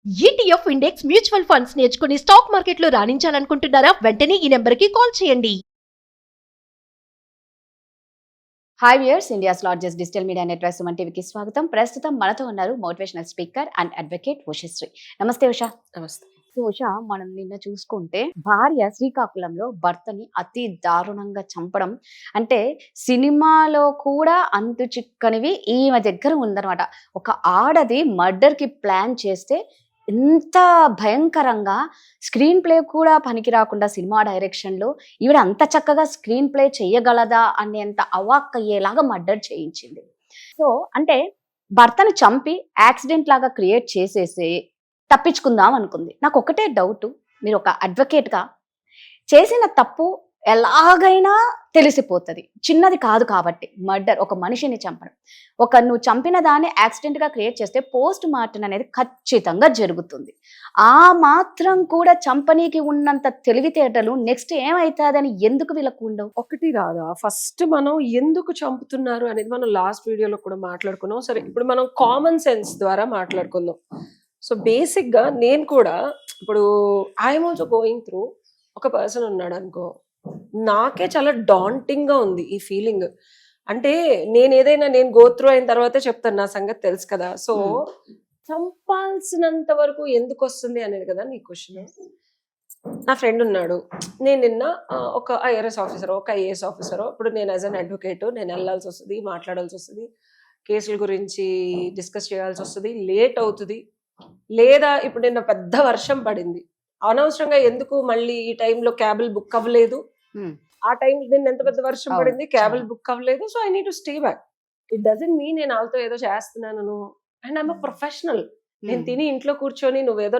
ETF index mutual funds నేర్చుకుని stock మార్కెట్లో రాణించాలనుకుంటున్నారా? వెంటనే ఈ నెంబర్కి కాల్ చేయండి. Hi viewers, India's largest digital media network Suman టీవీకి స్వాగతం. ప్రస్తుతం మనతో ఉన్నారు motivational speaker and advocate Ushasri. నమస్తే ఉషా. నమస్తే. సో ఉషా, మనం నిన్న చూసుకుంటే భార్య శ్రీకాకుళంలో భర్తని అతి దారుణంగా చంపడం అంటే సినిమాలో కూడా అంతు చిక్కనివి ఈమె దగ్గర ఉందన్నమాట. ఒక ఆడది మర్డర్కి ప్లాన్ చేస్తే ఎంత భయంకరంగా స్క్రీన్ ప్లే కూడా పనికి రాకుండా సినిమా డైరెక్షన్లో ఈవిడ అంత చక్కగా స్క్రీన్ ప్లే చేయగలదా అనేంత అవాక్కయ్యేలాగా మర్డర్ చేయించింది. సో అంటే భర్తను చంపి యాక్సిడెంట్ లాగా క్రియేట్ చేసేసి తప్పించుకుందాం అనుకుంది. నాకు ఒకటే డౌట్, మీరు ఒక అడ్వకేట్గా చేసిన తప్పు ఎలాగైనా తెలిసిపోతుంది, చిన్నది కాదు కాబట్టి. మర్డర్, ఒక మనిషిని చంపడం, నువ్వు చంపిన దాన్ని యాక్సిడెంట్గా క్రియేట్ చేస్తే పోస్ట్ మార్టం అనేది ఖచ్చితంగా జరుగుతుంది. ఆ మాత్రం కూడా చంపనీకి ఉన్నంత తెలివితేటలు నెక్స్ట్ ఏమవుతుందని ఎందుకు వీళ్ళకు ఉండవు? ఒకటి రాదా, ఫస్ట్ మనం ఎందుకు చంపుతున్నారు అనేది మనం లాస్ట్ వీడియోలో కూడా మాట్లాడుకున్నాం. సరే, ఇప్పుడు మనం కామన్ సెన్స్ ద్వారా మాట్లాడుకుందాం. సో బేసిక్గా నేను కూడా ఇప్పుడు ఐఎమ్ ఆల్సో గోయింగ్ త్రూ, ఒక పర్సన్ ఉన్నాడు అనుకో, నాకే చాలా డాంటింగ్గా ఉంది ఈ ఫీలింగ్. అంటే నేను గో త్రూ అయిన తర్వాతే చెప్తాను, నా సంగతి తెలుసు కదా. సో చంపాల్సినంత వరకు ఎందుకు వస్తుంది అనేది కదా నీ క్వశ్చన్. నా ఫ్రెండ్ ఉన్నాడు, నేను నిన్న ఒక ఐఆర్ఎస్ ఆఫీసర్, ఒక ఐఏఎస్ ఆఫీసర్, ఇప్పుడు నేను యాజ్ అన్ అడ్వకేట్ నేను వెళ్ళాల్సి వస్తుంది, మాట్లాడాల్సి వస్తుంది, కేసుల గురించి డిస్కస్ చేయాల్సి వస్తుంది, లేట్ అవుతుంది. లేదా ఇప్పుడు నిన్న పెద్ద వర్షం పడింది, అనవసరంగా ఎందుకు మళ్ళీ ఈ టైంలో క్యాబులు బుక్ అవ్వలేదు, ఆ టైం నిన్న ఎంత పెద్ద వర్షం పడింది, క్యాబులు బుక్ అవ్వలేదు, so I need to stay back. It doesn't mean నేను వాళ్ళతో ఏదో చేస్తున్నాను అండ్ ఐఎమ్ అ ప్రొఫెషనల్. నేను తిని ఇంట్లో కూర్చొని నువ్వేదో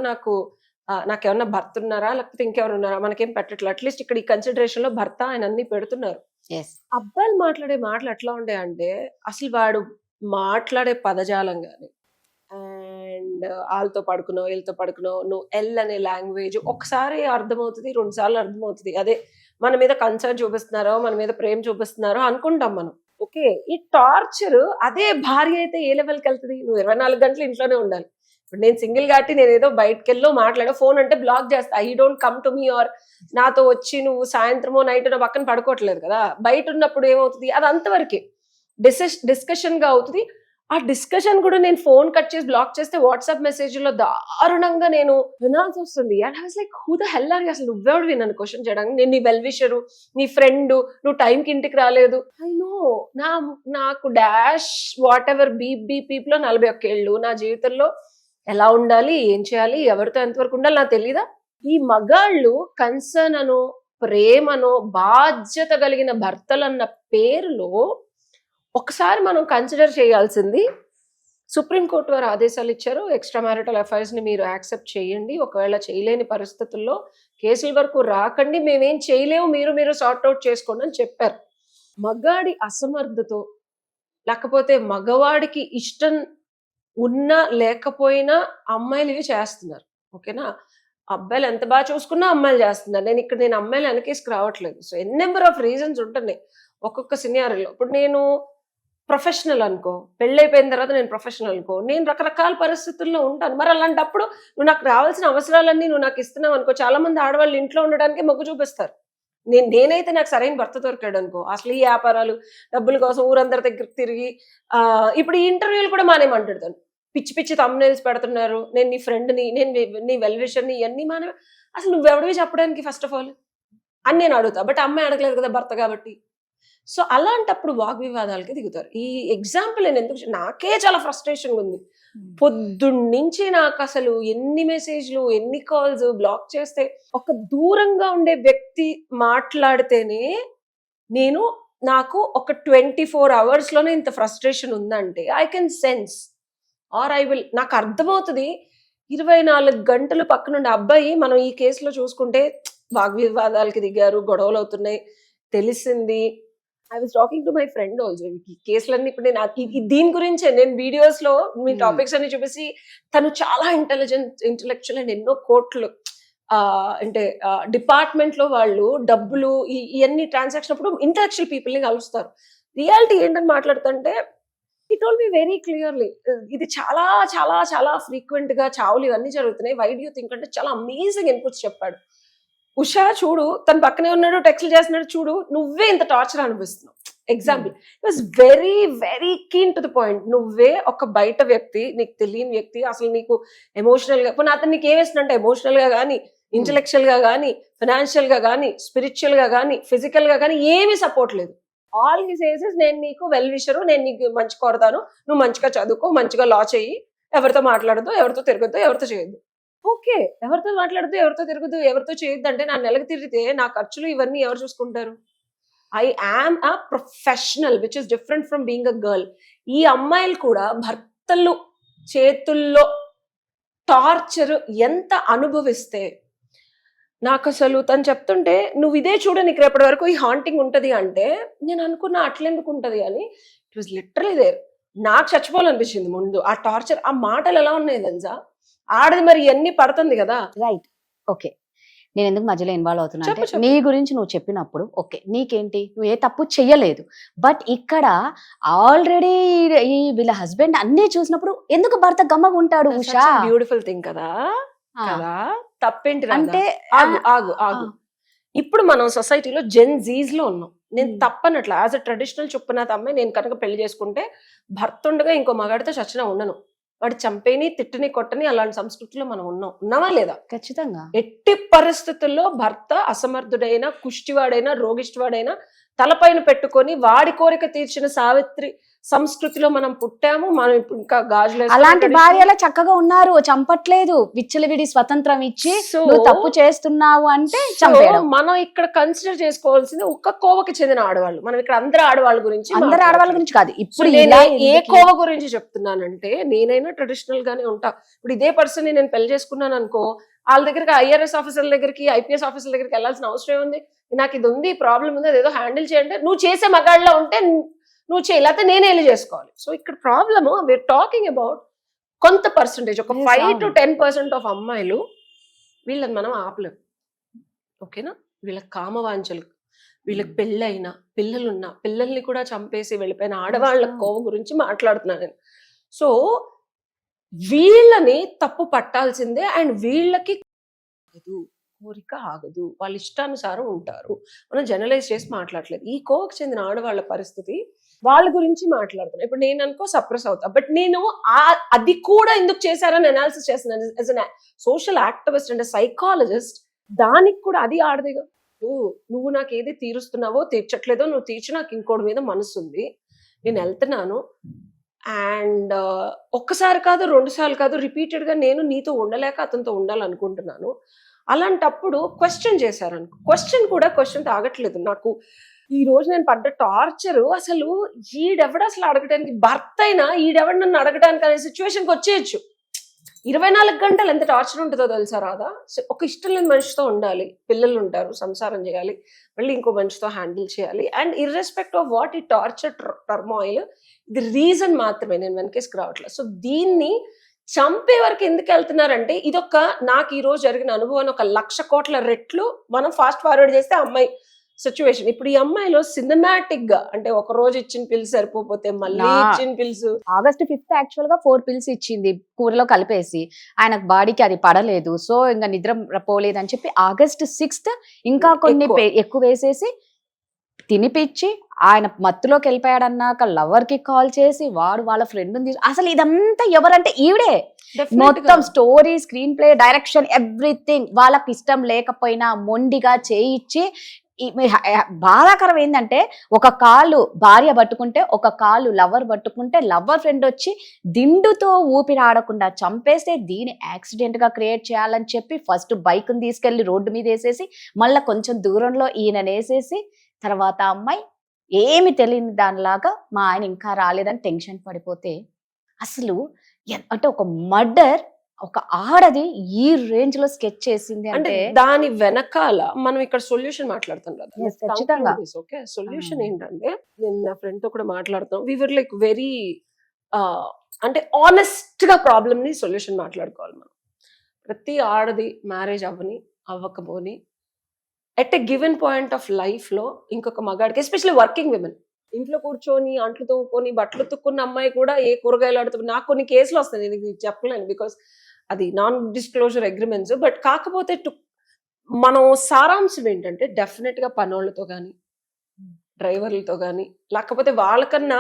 నాకేమన్నా భర్త ఉన్నారా లేకపోతే ఇంకెవరు ఉన్నారా మనకేం పెట్టట్లేదు. అట్లీస్ట్ ఇక్కడ ఈ కన్సిడరేషన్ లో భర్త ఆయన అన్ని పెడుతున్నారు. అబ్బాయిలు మాట్లాడే మాటలు ఎట్లా ఉండే అంటే, అసలు వాడు మాట్లాడే పదజాలం కానీ అండ్ వాళ్ళతో పడుకున్నావు వీళ్ళతో పడుకున్నావు, నువ్వు ఎల్ అనే లాంగ్వేజ్ ఒకసారి అర్థమవుతుంది, 2 సార్లు అర్థమవుతుంది. అదే మన మీద కన్సర్న్ చూపిస్తున్నారో మన మీద ప్రేమ చూపిస్తున్నారో అనుకుంటాం మనం. ఓకే, ఈ టార్చర్ అదే భార్య అయితే ఏ లెవెల్కి వెళ్తుంది? నువ్వు 24 గంటలు ఇంట్లోనే ఉండాలి. ఇప్పుడు నేను సింగిల్ కాబట్టి నేను ఏదో బయటకు వెళ్ళో మాట్లాడో, ఫోన్ అంటే బ్లాక్ చేస్తా, I don't come to me, or నాతో వచ్చి నువ్వు సాయంత్రమో నైట్ పక్కన పడుకోవట్లేదు కదా. బయట ఉన్నప్పుడు ఏమవుతుంది, అది అంతవరకే డిస్కషన్ గా అవుతుంది. ఆ డిస్కషన్ కూడా నేను ఫోన్ కట్ చేసి బ్లాక్ చేస్తే వాట్సాప్ మెసేజ్ లో దారుణంగా నేను వినాల్సి వస్తుంది. And I was like, who the hell are you? అసలు నువ్వెవడివి నన్ను క్వశ్చన్ చేయడానికి? నేను నీ వెల్ విషరు, నీ ఫ్రెండ్, నువ్వు టైంకి ఇంటికి రాలేదు. ఐ నో నాకు డాష్ వాట్ ఎవర్ బీప్ లో 41 ఏళ్ళు నా జీవితంలో ఎలా ఉండాలి, ఏం చేయాలి, ఎవరితో ఎంతవరకు ఉండాలి నాకు తెలీదా? ఈ మగాళ్ళు కన్సర్న్ అనో ప్రేమనో బాధ్యత కలిగిన భర్తలన్న పేరులో ఒకసారి మనం కన్సిడర్ చేయాల్సింది, సుప్రీంకోర్టు వారు ఆదేశాలు ఇచ్చారు, ఎక్స్ట్రా మ్యారిటల్ అఫైర్స్ ని మీరు యాక్సెప్ట్ చేయండి, ఒకవేళ చేయలేని పరిస్థితుల్లో కేసుల వరకు రాకండి, మేమేం చేయలేము, మీరు సార్ట్అవుట్ చేసుకోండి అని చెప్పారు. మగాడి అసమర్థతో లేకపోతే మగవాడికి ఇష్టం ఉన్నా లేకపోయినా అమ్మాయిలు ఇవి చేస్తున్నారు. ఓకేనా, అబ్బాయిలు ఎంత బాగా చూసుకున్నా అమ్మాయిలు చేస్తున్నారు. నేను అమ్మాయిలు వెనకేసుకు రావట్లేదు. సో నెంబర్ ఆఫ్ రీజన్స్ ఉంటున్నాయి ఒక్కొక్క సినారియోలో. ఇప్పుడు నేను ప్రొఫెషనల్ అనుకో, పెళ్ళైపోయిన తర్వాత నేను ప్రొఫెషనల్ అనుకో, నేను రకరకాల పరిస్థితుల్లో ఉంటాను. మరి అలాంటప్పుడు నువ్వు నాకు రావాల్సిన అవసరాలన్నీ నువ్వు నాకు ఇస్తున్నావు అనుకో, చాలా మంది ఆడవాళ్ళు ఇంట్లో ఉండడానికి మొగ్గు చూపిస్తారు. నేనైతే నాకు సరైన భర్త దొరికాడు అనుకో, అసలు ఈ వ్యాపారాలు డబ్బుల కోసం ఊరందరి దగ్గరికి తిరిగి ఇప్పుడు ఈ ఇంటర్వ్యూలు కూడా మానేమంటాడు, పిచ్చి పిచ్చి థంబ్నెయిల్స్ పెడుతున్నారు, నేను నీ ఫ్రెండ్ని, నేను నీ వెల్ విషర్ని, ఇవన్నీ మానే. అసలు నువ్వెవడివి చెప్పడానికి ఫస్ట్ ఆఫ్ ఆల్ అని నేను అడుగుతా. బట్ అమ్మాయి అడగలేదు కదా భర్త కాబట్టి. సో అలాంటప్పుడు వాగ్వివాదాలకి దిగుతారు. ఈ ఎగ్జాంపుల్ నేను ఎందుకు, నాకే చాలా ఫ్రస్ట్రేషన్ ఉంది. పొద్దున్నుంచి నాకు అసలు ఎన్ని మెసేజ్లు, ఎన్ని కాల్స్, బ్లాక్ చేస్తే ఒక దూరంగా ఉండే వ్యక్తి మాట్లాడితేనే నాకు ఒక 24 hours లోనే ఇంత ఫ్రస్ట్రేషన్ ఉందంటే I can sense or I will, నాకు అర్థమవుతుంది. 24 గంటలు పక్కనుండే అబ్బాయి, మనం ఈ కేసులో చూసుకుంటే వాగ్వివాదాలకి దిగారు, గొడవలు అవుతున్నాయి, తెలిసింది. I was talking to my friend also. ఈ కేసులన్నీ ఇప్పుడు నేను దీని గురించే నేను వీడియోస్ లో మీ టాపిక్స్ అన్ని చూపిసి, తను చాలా ఇంటెలెక్చువల్ అండ్ ఎన్నో కోట్లు అంటే డిపార్ట్మెంట్ లో వాళ్ళు డబ్బులు ఇవన్నీ ట్రాన్సాక్షన్ అప్పుడు ఇంటెలెక్చువల్ పీపుల్ ని కలుస్తారు. రియాలిటీ ఏంటని మాట్లాడుతుంటే he told me very clearly, ఇది చాలా చాలా చాలా ఫ్రీక్వెంట్ గా చావులు ఇవన్నీ జరుగుతున్నాయి, వై డూ యూ థింక్ అంటే చాలా అమేజింగ్ ఇన్పుట్స్ చెప్పాడు. ఉషా చూడు, తన పక్కనే ఉన్నాడు, టెక్స్ట్ చేస్తున్నాడు, చూడు నువ్వే ఇంత టార్చర్ అనిపిస్తున్నావు. Example was very very keen to the point. నువ్వే ఒక బయట వ్యక్తి, నీకు తెలియని వ్యక్తి, అసలు నీకు ఎమోషనల్ గా, పోనీ అతను నీకు ఏమేస్తుందంటే ఎమోషనల్ గా కానీ, ఇంటలెక్చువల్ గా కానీ, ఫైనాన్షియల్ గా కానీ, స్పిరిచువల్ గా కానీ, ఫిజికల్ గా కానీ ఏమీ సపోర్ట్ లేదు. ఆల్ హి సేస్ ఇస్ నేను నీకు వెల్ విషరు, నేను నీకు మంచి కోరతాను, నువ్వు మంచిగా చదువుకో, మంచిగా లా చెయ్యి, ఎవరితో మాట్లాడద్దు, ఎవరితో తిరగద్దు, ఎవరితో చేయొద్దు. ఓకే, ఎవరితో మాట్లాడద్దు, ఎవరితో తిరగద్దు, ఎవరితో చేయొద్దు అంటే నా నెలకు తిరిగితే నా ఖర్చులు ఇవన్నీ ఎవరు చూసుకుంటారు? I am a professional which is different from being a girl. ఈ అమ్మాయిలు కూడా భర్తలు చేతుల్లో టార్చర్ ఎంత అనుభవిస్తే, నాకు అసలు తను చెప్తుంటే నువ్వు ఇదే చూడ నీకు రేపటి వరకు ఈ హాంటింగ్ ఉంటది అంటే నేను అనుకున్నా అట్లెందుకు ఉంటది అని. It was literally there. నాకు చచ్చిపోవాలనిపించింది ముందు ఆ టార్చర్. ఆ మాటలు ఎలా ఉన్నాయి తెలుసా, ఆడది మరి ఎన్ని పడుతుంది కదా. Right, okay. నేను ఎందుకు మధ్యలో ఇన్వాల్వ్ అవుతున్నా అంటే, చెప్పు. నీ గురించి నువ్వు చెప్పినప్పుడు ఓకే, నీకేంటి, నువ్వు ఏ తప్పు చెయ్యలేదు, బట్ ఇక్కడ ఆల్రెడీ వీళ్ళ హస్బెండ్ అన్నీ చూసినప్పుడు ఎందుకు భర్త గమ్మగా ఉంటాడు ఉషా? బ్యూటిఫుల్ థింగ్ కదా కదా, తప్పేంటి రాధా? అంటే ఆగు ఆగు ఆగు. ఇప్పుడు మనం సొసైటీలో జెన్ జీస్ లో ఉన్నాం. నేను తప్పనట్ల యాజ్ అ ట్రెడిషనల్ చుప్పనాథ్ అమ్మాయి నేను కనుక పెళ్లి చేసుకుంటే భర్త ఉండగా ఇంకో మగాడితో చచ్చినా ఉండను. వాడు చంపేని, తిట్టని, కొట్టని అలాంటి సంస్కృతిలో మనం ఉన్నామా లేదా? ఖచ్చితంగా. ఎట్టి పరిస్థితుల్లో భర్త అసమర్థుడైనా, కుష్టివాడైనా, రోగిష్టివాడైనా తలపైన పెట్టుకొని వాడి కోరిక తీర్చిన సావిత్రి సంస్కృతిలో మనం పుట్టాము. మనం ఇప్పుడు ఇంకా గాజులు అలాంటి భార్యలా చక్కగా ఉన్నారు, చంపట్లేదు, విచ్చలవిడి స్వతంత్రం ఇచ్చి నువ్వు తప్పు చేస్తున్నావు అంటే చంపేయడం. మనం ఇక్కడ కన్సిడర్ చేసుకోవాల్సింది ఒక్క కోవకి చెందిన ఆడవాళ్ళు. మనం ఇక్కడ అందరు ఆడవాళ్ళ గురించి, అందరు ఆడవాళ్ళ గురించి కాదు. ఇప్పుడు నేను ఏ కోవ గురించి చెప్తున్నానంటే, నేనైనా ట్రెడిషనల్ గానే ఉంటా. ఇప్పుడు ఇదే పర్సన్ నేను పెళ్లి చేసుకున్నాను అనుకో, వాళ్ళ దగ్గరికి ఐఆర్ఎస్ ఆఫీసర్ల దగ్గరికి, ఐపీఎస్ ఆఫీసర్ల దగ్గరికి వెళ్ళాల్సిన అవసరం ఏముంది? నాకు ఇది ఉంది, ప్రాబ్లం ఉంది, అదేదో హ్యాండిల్ చేయండి. నువ్వు చేసే మగాళ్ళలో ఉంటే నువ్వు చేయలేకపోతే నేనే వెళ్ళి చేసుకోవాలి. సో ఇక్కడ ప్రాబ్లమ్ వీఆర్ టాకింగ్ అబౌట్ కొంత పర్సంటేజ్, ఒక 5 to 10% ఆఫ్ అమ్మాయిలు. వీళ్ళని మనం ఆపలేము, ఓకేనా? వీళ్ళ కామవాంఛలు, వీళ్ళకి పెళ్ళైనా, పిల్లలున్నా, పిల్లల్ని కూడా చంపేసి వెళ్ళిపోయిన ఆడవాళ్ళ కోవ గురించి మాట్లాడుతున్నాను నేను. సో వీళ్ళని తప్పు పట్టాల్సిందే. అండ్ వీళ్ళకి కోరిక ఆగదు, వాళ్ళ ఇష్టానుసారం ఉంటారు. మనం జనరలైజ్ చేసి మాట్లాడలేదు. ఈ కోవకు చెందిన ఆడవాళ్ళ పరిస్థితి, వాళ్ళ గురించి మాట్లాడుతున్నా. ఇప్పుడు నేను అనుకో సప్రెస్ అవుతా, బట్ నేను అది కూడా ఎందుకు చేశారని అనాలిసిస్ చేస్తున్నాను as an social activist and psychologist. దానికి కూడా అది ఆడదిగా, నువ్వు నాకు ఏది తీరుస్తున్నావో తీర్చట్లేదో, నువ్వు తీర్చి నాకు ఇంకోటి మీద మనసు ఉంది, నేను వెళ్తున్నాను. అండ్ ఒక్కసారి కాదు, 2 సార్లు కాదు, రిపీటెడ్ గా నేను నీతో ఉండలేక అతనితో ఉండాలనుకుంటున్నాను. అలాంటప్పుడు క్వశ్చన్ చేశారనుకో, క్వశ్చన్ తాగట్లేదు నాకు. ఈ రోజు నేను పడ్డ టార్చర్ అసలు ఈడెవడ అసలు అడగడానికి, భర్త అయినా ఈడెవడ నన్ను అడగడానికి అనే సిచ్యువేషన్కి వచ్చేయచ్చు. 24 గంటలు ఎంత టార్చర్ ఉంటుందో తెలుసా రాదా? ఒక ఇష్టం లేని మనిషితో ఉండాలి, పిల్లలు ఉంటారు, సంసారం చేయాలి, మళ్ళీ ఇంకో మనిషితో హ్యాండిల్ చేయాలి. అండ్ ఇర్రెస్పెక్ట్ ఆఫ్ వాట్ ఈ టార్చర్ టర్మాయిల్, ఇది రీజన్ మాత్రమే, నేను వెనకేసుకు రావట్లేదు. సో దీన్ని చంపే వరకు ఎందుకు వెళ్తున్నారంటే, ఇదొక నాకు ఈ రోజు జరిగిన అనుభవాన్ని 1,00,000 కోట్ల రెట్లు మనం ఫాస్ట్ ఫార్వర్డ్ చేస్తే అమ్మాయి సిచ్యువేషన్. ఇప్పుడు ఈ అమ్మాయిలో సినిమాటిక్ గా, అంటే ఒక రోజు ఇచ్చిన పిల్స్ సరిపోతే మళ్ళీ ఇచ్చిన పిల్స్. August 5th యాక్చువల్ గా 4 పిల్స్ ఇచ్చింది కూరలో కలిపేసి, ఆయన బాడీకి అది పడలేదు, సో ఇంకా నిద్ర పోలేదు అని చెప్పి August 6th ఇంకా కొన్ని ఎక్కువ వేసేసి తినిపించి ఆయన మత్తులోకి వెళ్ళిపోయాడన్నాక లవర్ కి కాల్ చేసి వాడు వాళ్ళ ఫ్రెండ్ అసలు ఇదంతా ఎవరంటే ఈవిడే. మొత్తం story, screen play, direction, everything వాళ్ళకి ఇష్టం లేకపోయినా మొండిగా చేయించి. బాధాకరం ఏంటంటే, ఒక కాలు భార్య పట్టుకుంటే, ఒక కాలు లవర్ పట్టుకుంటే, లవర్ ఫ్రెండ్ వచ్చి దిండుతో ఊపిరాడకుండా చంపేస్తే దీన్ని యాక్సిడెంట్ గా క్రియేట్ చేయాలని చెప్పి ఫస్ట్ బైక్ ని తీసుకెళ్లి రోడ్డు మీద వేసేసి, మళ్ళీ కొంచెం దూరంలో ఈయన వేసేసి, తర్వాత అమ్మాయి ఏమి తెలియని దానిలాగా మా ఆయన ఇంకా రాలేదని టెన్షన్ పడిపోతే, అసలు అంటే ఒక మర్డర్ ఒక ఆడది ఈ రేంజ్ లో స్కెచ్ చేసింది అంటే దాని వెనకాల మనం ఇక్కడ సొల్యూషన్ మాట్లాడుతాం ఖచ్చితంగా. ఓకే, సొల్యూషన్ ఏంటంటే, నేను నా ఫ్రెండ్ తో కూడా మాట్లాడుతాం, వి వర్ లైక్ వెరీ అంటే ఆనెస్ట్ గా ప్రాబ్లమ్ ని సొల్యూషన్ మాట్లాడుకోవాలి మనం. ప్రతి ఆడది మ్యారేజ్ అవ్వకపోని at a given point of life లో ఇంకొక మగాడికి, ఎస్పెషల్లీ వర్కింగ్ విమెన్, ఇంట్లో కూర్చొని అంట్లు తోముకొని బట్టలు తుక్కున్న అమ్మాయి కూడా ఏ కూరగాయలు ఆడుతుంది. నాకు కొన్ని కేసులు వస్తాయి, నేను ఇది చెప్పలేను బికాస్ అది నాన్ డిస్క్లోజర్ అగ్రిమెంట్స్. బట్ కాకపోతే మనం సారాంశం ఏంటంటే డెఫినెట్ గా పనోళ్ళతో కానీ డ్రైవర్లతో కానీ, లేకపోతే వాళ్ళకన్నా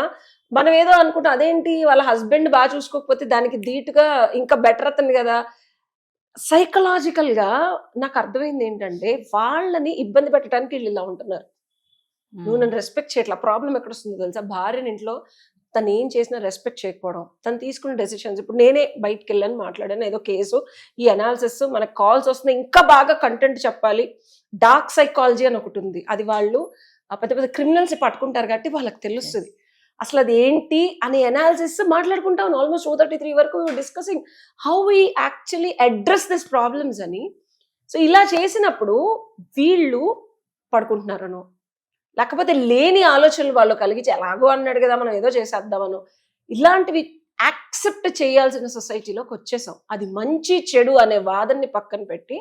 మనం ఏదో అనుకుంటాం అదేంటి వాళ్ళ హస్బెండ్ బాగా చూసుకోకపోతే దానికి ధీటుగా ఇంకా బెటర్ అవుతుంది కదా. సైకలాజికల్ గా నాకు అర్థమైంది ఏంటంటే వాళ్ళని ఇబ్బంది పెట్టడానికి వీళ్ళు ఇలా ఉంటున్నారు. నువ్వు నన్ను రెస్పెక్ట్ చేయట్లా. ప్రాబ్లం ఎక్కడ వస్తుందో తెలుసా, భార్యని ఇంట్లో తను ఏం చేసినా రెస్పెక్ట్ చేయకపోవడం, తను తీసుకున్న డెసిషన్స్. ఇప్పుడు నేనే బయటకు వెళ్ళాను, మాట్లాడాను, ఏదో కేసు, ఈ అనాలిసిస్, మనకు కాల్స్ వస్తున్నాయి, ఇంకా బాగా కంటెంట్ చెప్పాలి. డార్క్ సైకాలజీ అని ఒకటి ఉంది, అది వాళ్ళు పెద్ద పెద్ద క్రిమినల్స్ పట్టుకుంటారు కాబట్టి వాళ్ళకి తెలుస్తుంది అసలు అది ఏంటి అనే అనాలిసిస్ మాట్లాడుకుంటాం. ఆల్మోస్ట్ 2:33 వరకు discussing how we actually address this problems అని. సో ఇలా చేసినప్పుడు వీళ్ళు పడుకుంటున్నారనో, లేకపోతే లేని ఆలోచనలు వాళ్ళు కలిగించి ఎలాగో అన్నాడు కదా మనం ఏదో చేసేద్దామనో, ఇలాంటివి యాక్సెప్ట్ చేయాల్సిన సొసైటీలోకి వచ్చేసాం. అది మంచి చెడు అనే వాదనని పక్కన పెట్టి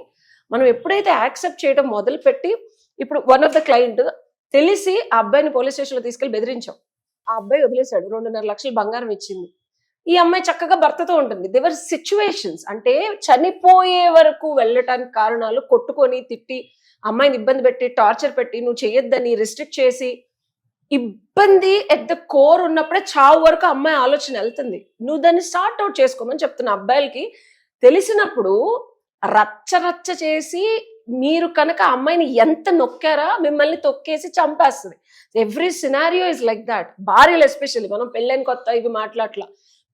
మనం ఎప్పుడైతే యాక్సెప్ట్ చేయడం మొదలుపెట్టి, ఇప్పుడు వన్ ఆఫ్ ద క్లయింట్ తెలిసి ఆ అబ్బాయిని పోలీస్ స్టేషన్లో తీసుకెళ్లి బెదిరించాం. ఆ అబ్బాయి వదిలేశాడు, 2.5 లక్షలు బంగారం ఇచ్చింది. ఈ అమ్మాయి చక్కగా భర్తతో ఉంటుంది. దేవర్ సిచ్యువేషన్స్, అంటే చనిపోయే వరకు వెళ్ళటానికి కారణాలు కొట్టుకొని తిట్టి అమ్మాయిని ఇబ్బంది పెట్టి టార్చర్ పెట్టి నువ్వు చేయొద్దని రిస్ట్రిక్ట్ చేసి ఇబ్బంది ఎట్ ద కోర్ ఉన్నప్పుడే చావు వరకు అమ్మాయి ఆలోచన వెళ్తుంది. నువ్వు దాన్ని సార్ట్ అవుట్ చేసుకోమని చెప్తున్నా. అబ్బాయిలకి తెలిసినప్పుడు రచ్చ రచ్చ చేసి మీరు కనుక అమ్మాయిని ఎంత నొక్కారా మిమ్మల్ని తొక్కేసి చంపేస్తుంది. Every scenario is like that. భార్యలు ఎస్పెషల్లీ, మనం పెళ్ళైన కొత్త ఇవి మాట్లాడలా,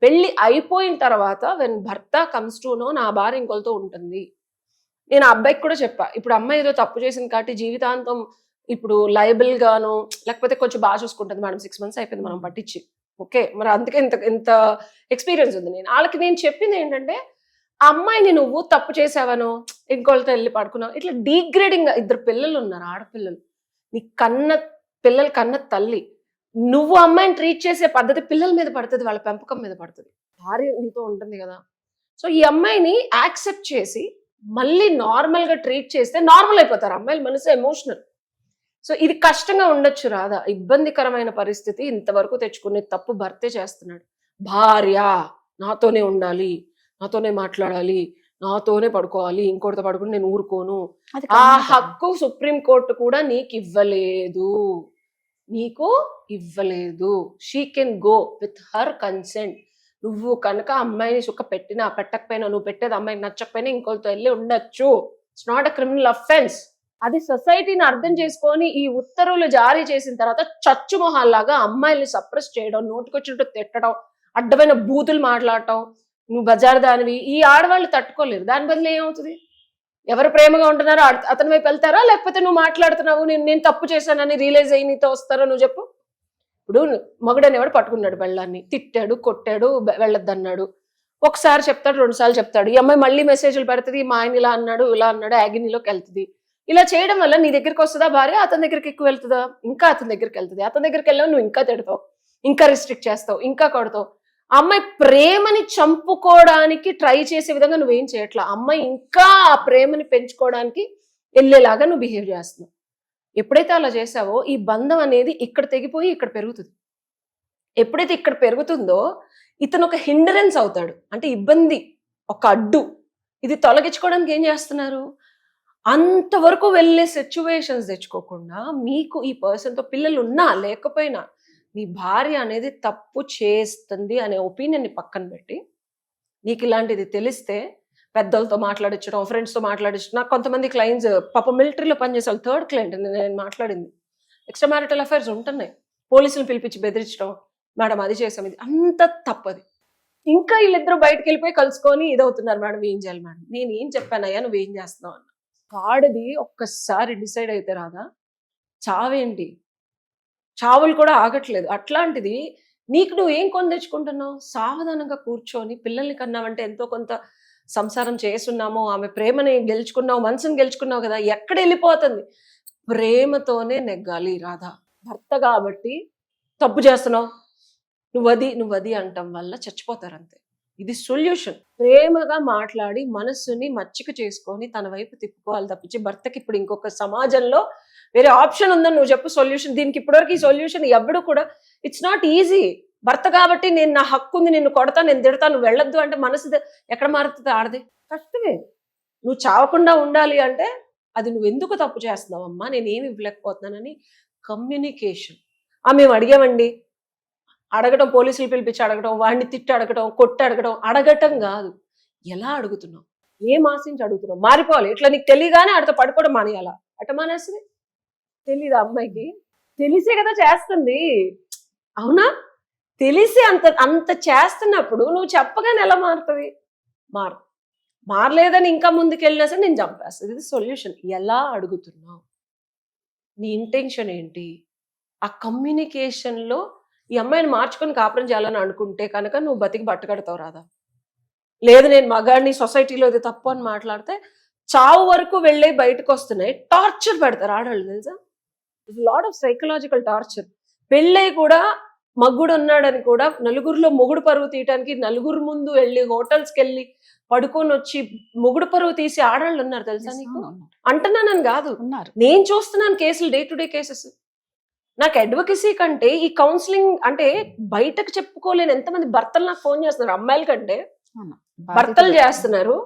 పెళ్లి అయిపోయిన తర్వాత వెన్ భర్త కమ్స్ టు నో నా భార్య ఇంకొలతో ఉంటుంది. నేను ఆ అబ్బాయికి కూడా చెప్పా, ఇప్పుడు అమ్మాయి ఏదో తప్పు చేసింది కాబట్టి జీవితాంతం ఇప్పుడు లయబుల్ గాను, లేకపోతే కొంచెం బాగా చూసుకుంటుంది మేడం, 6 months అయిపోయింది మనం పట్టించి, ఓకే మరి అందుకే ఇంత ఎక్స్పీరియన్స్ ఉంది. వాళ్ళకి నేను చెప్పింది ఏంటంటే, ఆ అమ్మాయిని నువ్వు తప్పు చేసావనో ఇంకోళ్ళతో వెళ్ళి పడుకున్నావు, ఇట్లా డీగ్రేడింగ్. 2 పిల్లలు ఉన్నారు, ఆడపిల్లలు, నీ పిల్లల కన్న తల్లి. నువ్వు అమ్మాయిని ట్రీట్ చేసే పద్ధతి పిల్లల మీద పడుతుంది, వాళ్ళ పెంపకం మీద పడుతుంది. భార్య నీతో ఉంటుంది కదా. సో ఈ అమ్మాయిని యాక్సెప్ట్ చేసి మళ్ళీ నార్మల్ గా ట్రీట్ చేస్తే నార్మల్ అయిపోతారు. అమ్మాయిల మనసు ఎమోషనల్. సో ఇది కష్టంగా ఉండొచ్చు రాదా, ఇబ్బందికరమైన పరిస్థితి ఇంతవరకు తెచ్చుకునే తప్పు భర్తే చేస్తున్నాడు. భార్య నాతోనే ఉండాలి, నాతోనే మాట్లాడాలి, నాతోనే పడుకోవాలి, ఇంకోటితో పడుకుని నేను ఊరుకోను, ఆ హక్కు సుప్రీం కోర్టు కూడా నీకు ఇవ్వలేదు. She can go with her consent. నువ్వు కనుక అమ్మాయిని సుఖ పెట్టినా పెట్టకపోయినా, నువ్వు పెట్టేది అమ్మాయికి నచ్చకపోయినా ఇంకోటితో వెళ్ళి ఉండొచ్చు. It's not a criminal offence. అది సొసైటీని అర్థం చేసుకొని ఈ ఉత్తర్వులు జారీ చేసిన తర్వాత చచ్చు మొహాల్లాగా అమ్మాయిల్ని సప్రెస్ చేయడం, నోటికొచ్చినట్టు తిట్టడం, అడ్డమైన బూతులు మాట్లాడటం, నువ్వు బజారు దానివి, ఈ ఆడవాళ్ళు తట్టుకోలేరు. దాని బదులు ఏమవుతుంది, ఎవరు ప్రేమగా ఉంటున్నారో అతని వైపు వెళ్తారా, లేకపోతే నువ్వు మాట్లాడుతున్నావు నేను తప్పు చేశానని రియలైజ్ అయ్యి నీతో వస్తారో నువ్వు చెప్పు. ఇప్పుడు మగుడనేవాడు పట్టుకున్నాడు బెళ్ళాన్ని, తిట్టాడు, కొట్టాడు, వెళ్ళొద్దన్నాడు, ఒకసారి చెప్తాడు, 2 సార్లు చెప్తాడు. ఈ అమ్మాయి మళ్ళీ మెసేజ్లు పెడుతుంది, మా ఆయన ఇలా అన్నాడు ఇలా అన్నాడు, యాగినీలోకి వెళ్తుంది. ఇలా చేయడం వల్ల నీ దగ్గరికి వస్తుందా భార్య, అతని దగ్గరికి ఎక్కువ వెళ్తుందా, ఇంకా అతని దగ్గరికి వెళ్తుంది. అతని దగ్గరికి వెళ్ళావు, నువ్వు ఇంకా తిడతావు, ఇంకా రిస్ట్రిక్ట్ చేస్తావు, ఇంకా కొడతావు. అమ్మాయి ప్రేమని చంపుకోవడానికి ట్రై చేసే విధంగా నువ్వేం చేయట్లా. అమ్మాయి ఇంకా ఆ ప్రేమని పెంచుకోవడానికి వెళ్ళేలాగా నువ్వు బిహేవ్ చేస్తున్నావు. ఎప్పుడైతే అలా చేసావో ఈ బంధం అనేది ఇక్కడ తెగిపోయి ఇక్కడ పెరుగుతుంది. ఎప్పుడైతే ఇక్కడ పెరుగుతుందో ఇతను ఒక హిండరెన్స్ అవుతాడు, అంటే ఇబ్బంది, ఒక అడ్డు. ఇది తొలగించుకోవడానికి ఏం చేస్తున్నారు, అంతవరకు వెళ్ళే సిచ్యువేషన్స్ తెచ్చుకోకుండా మీకు ఈ పర్సన్తో పిల్లలు ఉన్నా లేకపోయినా మీ భార్య అనేది తప్పు చేస్తుంది అనే ఒపీనియన్ని పక్కన పెట్టి, నీకు ఇలాంటిది తెలిస్తే పెద్దలతో మాట్లాడించడం, ఫ్రెండ్స్తో మాట్లాడించడం. నాకు కొంతమంది క్లయింట్స్ పాప మిలిటరీలో పనిచేసే 3rd క్లయింట్ నేను మాట్లాడింది, ఎక్స్ట్రా మ్యారిటల్ అఫైర్స్ ఉంటున్నాయి, పోలీసులు పిలిపించి బెదిరించడం, మేడం అది చేసాం, ఇది అంత తప్పది. ఇంకా వీళ్ళిద్దరూ బయటకు వెళ్ళిపోయి కలుసుకొని ఇదవుతున్నారు, మేడం ఏం చేయాలి మేడం, నేను ఏం చెప్పానయ్యా నువ్వేం చేస్తున్నావు అన్న. వాడిది ఒక్కసారి డిసైడ్ అయితే రాదా, చావేంటి, చావులు కూడా ఆగట్లేదు. అట్లాంటిది నీకు నువ్వు ఏం కొని తెచ్చుకుంటున్నావు, సావధానంగా కూర్చొని పిల్లల్ని కన్నావంటే ఎంతో కొంత సంసారం చేస్తున్నామో, ఆమె ప్రేమని గెలుచుకున్నావు, మనసుని గెలుచుకున్నావు కదా, ఎక్కడ వెళ్ళిపోతుంది. ప్రేమతోనే నెగ్గాలి రాధా. భర్త కాబట్టి తప్పు చేస్తున్నావు, నువ్వది అంటం వల్ల చచ్చిపోతారు అంతే. ఇది సొల్యూషన్. ప్రేమగా మాట్లాడి మనస్సుని మచ్చిక చేసుకొని తన వైపు తిప్పుకోవాలి తప్పించి భర్తకి ఇప్పుడు ఇంకొక సమాజంలో వేరే ఆప్షన్ ఉందని నువ్వు చెప్పు సొల్యూషన్. దీనికి ఇప్పటివరకు ఈ సొల్యూషన్ ఎవడు కూడా ఇట్స్ నాట్ ఈజీ. భర్త కాబట్టి నేను నా హక్కు ఉంది, నిన్ను కొడతా, నేను తిడతా, నువ్వు వెళ్ళొద్దు అంటే మనసు ఎక్కడ మారుతుంది? ఆడది కష్టమే. నువ్వు చావకుండా ఉండాలి అంటే అది నువ్వు ఎందుకు తప్పు చేస్తున్నావు అమ్మా, నేనేమి ఇవ్వలేకపోతున్నానని కమ్యూనికేషన్. మేము అడిగామండి, అడగటం, పోలీసులు పిలిపించి అడగటం, వాడిని తిట్టి అడగటం, కొట్టి అడగటం, అడగటం కాదు. ఎలా అడుగుతున్నావు, ఏం ఆశించి అడుగుతున్నావు? మారిపోవాలి. ఇట్లా నీకు తెలియగానే ఆడితో పడుకోవడం మానేయాలా? అట మానేస్తుంది. తెలీదు అమ్మాయికి, తెలిసే కదా చేస్తుంది. అవునా? తెలిసి అంత చేస్తున్నప్పుడు నువ్వు చెప్పగానే ఎలా మారుతుంది? మారలేదని ఇంకా ముందుకెళ్ళినా సరే నేను చంపేస్తాను. ఇది సొల్యూషన్. ఎలా అడుగుతున్నావు, నీ ఇంటెన్షన్ ఏంటి? ఆ కమ్యూనికేషన్లో ఈ అమ్మాయిని మార్చుకొని కాపురం చేయాలని అనుకుంటే కనుక నువ్వు బతికి బట్టకడతావు రాదా? లేదు నేను మగాడిని, సొసైటీలో ఇది తప్పు అని మాట్లాడితే చావు వరకు వెళ్ళి బయటకు వస్తున్నాయి. టార్చర్ పెడతారు ఆడవాళ్ళు, తెలుసా? Lot of psychological torture. పెళ్ళై కూడా మగ్గుడు ఉన్నాడని కూడా నలుగురిలో మొగుడు పరువు తీయటానికి నలుగురు ముందు వెళ్ళి హోటల్స్కి వెళ్ళి పడుకొని వచ్చి మొగుడు పరువు తీసి ఆడవాళ్ళు ఉన్నారు, తెలుసా నీకు? అంటున్నానని కాదు, నేను చూస్తున్నాను కేసులు, డే టు డే కేసెస్. నాకు అడ్వకసీ కంటే ఈ కౌన్సిలింగ్ అంటే బయటకు చెప్పుకోలేని ఎంతమంది భర్తలు నాకు ఫోన్ చేస్తున్నారు. అమ్మాయిల కంటే భర్తలు చేస్తున్నారు.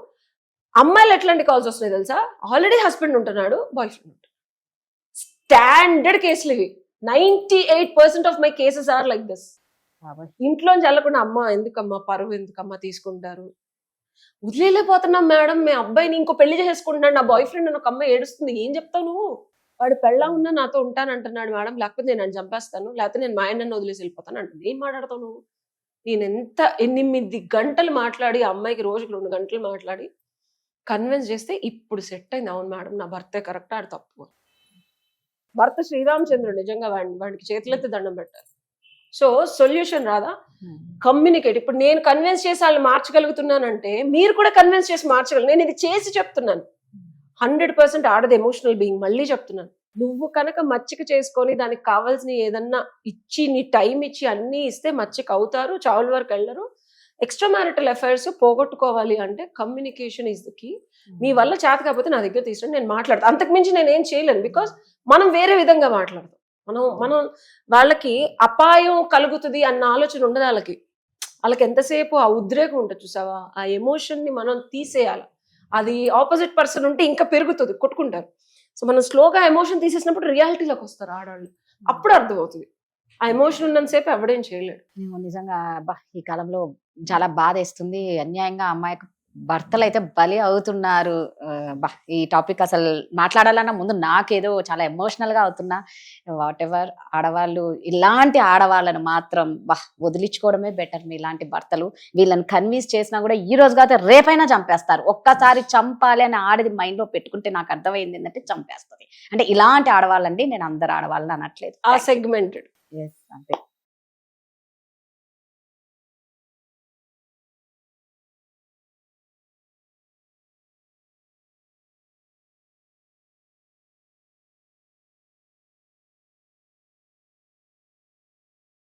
అమ్మాయిలు ఎట్లాంటి కాల్స్ వస్తున్నాయి తెలుసా? ఆల్రెడీ హస్బెండ్ ఉంటున్నాడు, బాయ్ ఫ్రెండ్ ఉంటాడు. స్టాండర్డ్ కేసులు ఇవి. 98% of my cases are like this. ఇంట్లోంచి వెళ్ళకుండా అమ్మ ఎందుకమ్మా, పరువు ఎందుకమ్మా తీసుకుంటారు, వదిలేపోతున్నాం మేడం, మీ అబ్బాయిని ఇంకో పెళ్లి చేసుకుంటున్నాడు, నా బాయ్ ఫ్రెండ్ అని ఒక అమ్మాయి ఏడుస్తుంది. ఏం చెప్తావు నువ్వు? వాడు పెళ్ళా ఉన్నా నాతో ఉంటానంటున్నాడు మేడం, లేకపోతే నేను నన్ను చంపేస్తాను, లేకపోతే నేను మా ఆయనను వదిలేసి వెళ్ళిపోతాను అంటుంది. ఏం మాట్లాడతావు నువ్వు? నేను 8 గంటలు మాట్లాడి అమ్మాయికి రోజుకి 2 గంటలు మాట్లాడి కన్విన్స్ చేస్తే ఇప్పుడు సెట్ అయింది. అవును మేడం, నా భర్తే కరెక్ట్, ఆడు తప్పు. భర్త శ్రీరామచంద్రుడు, నిజంగా వాడికి చేతులెత్తి దండం పెట్టారు. సో సొల్యూషన్ రాదా? కమ్యూనికేట్. ఇప్పుడు నేను కన్విన్స్ చేసి వాళ్ళు మార్చగలుగుతున్నానంటే మీరు కూడా కన్విన్స్ చేసి మార్చగలరు. నేను ఇది చేసి చెప్తున్నాను. 100% ఆడది ఎమోషనల్ బీయింగ్. మళ్ళీ చెప్తున్నాను, నువ్వు కనుక మచ్చిక చేసుకొని దానికి కావాల్సిన ఏదన్నా ఇచ్చి నీ టైం ఇచ్చి అన్నీ ఇస్తే మచ్చిక అవుతారు, చావుల వరకు వెళ్ళరు. ఎక్స్ట్రా మ్యారిటల్ అఫైర్స్ పోగొట్టుకోవాలి అంటే కమ్యూనికేషన్ ఈజ్ ద కీ. మీ వల్ల చేత కాకపోతే నా దగ్గర తీసుకుని నేను మాట్లాడతాను. అంతకుమించి నేను ఏం చేయలేను. బికాస్ మనం వేరే విధంగా మాట్లాడతాం. మనం వాళ్ళకి అపాయం కలుగుతుంది అన్న ఆలోచన ఉండదు. వాళ్ళకి ఎంతసేపు ఆ ఉద్రేకం ఉంటుంది చూసావా, ఆ ఎమోషన్ ని మనం తీసేయాలి. అది ఆపోజిట్ పర్సన్ ఉంటే ఇంకా పెరుగుతుంది, కొట్టుకుంటారు. సో మనం స్లోగా ఎమోషన్ తీసేసినప్పుడు రియాలిటీలోకి వస్తారు ఆడవాళ్ళు. అప్పుడు అర్థమవుతుంది. ఆ ఎమోషన్ ఉన్నంతసేపు ఎవడేం చేయలేడు. నిజంగా ఈ కాలంలో చాలా బాధేస్తుంది. అన్యాయంగా అమ్మాయికి భర్తలు అయితే బలి అవుతున్నారు. ఈ టాపిక్ అసలు మాట్లాడాలన్నా ముందు నాకేదో చాలా ఎమోషనల్ గా అవుతున్నా. వాట్ ఎవర్, ఆడవాళ్ళు ఇలాంటి ఆడవాళ్ళను మాత్రం వదిలించుకోవడమే బెటర్. ఇలాంటి భర్తలు వీళ్ళని కన్విన్స్ చేసినా కూడా ఈ రోజు కాదు రేపైనా చంపేస్తారు. ఒక్కసారి చంపాలి అని ఆడది మైండ్ లో పెట్టుకుంటే నాకు అర్థమైంది ఏంటంటే చంపేస్తుంది. అంటే ఇలాంటి ఆడవాళ్ళండి, నేను అందరు ఆడవాళ్ళని అనట్లేదు. ఆ సెగ్మెంటెడ్ అంతే.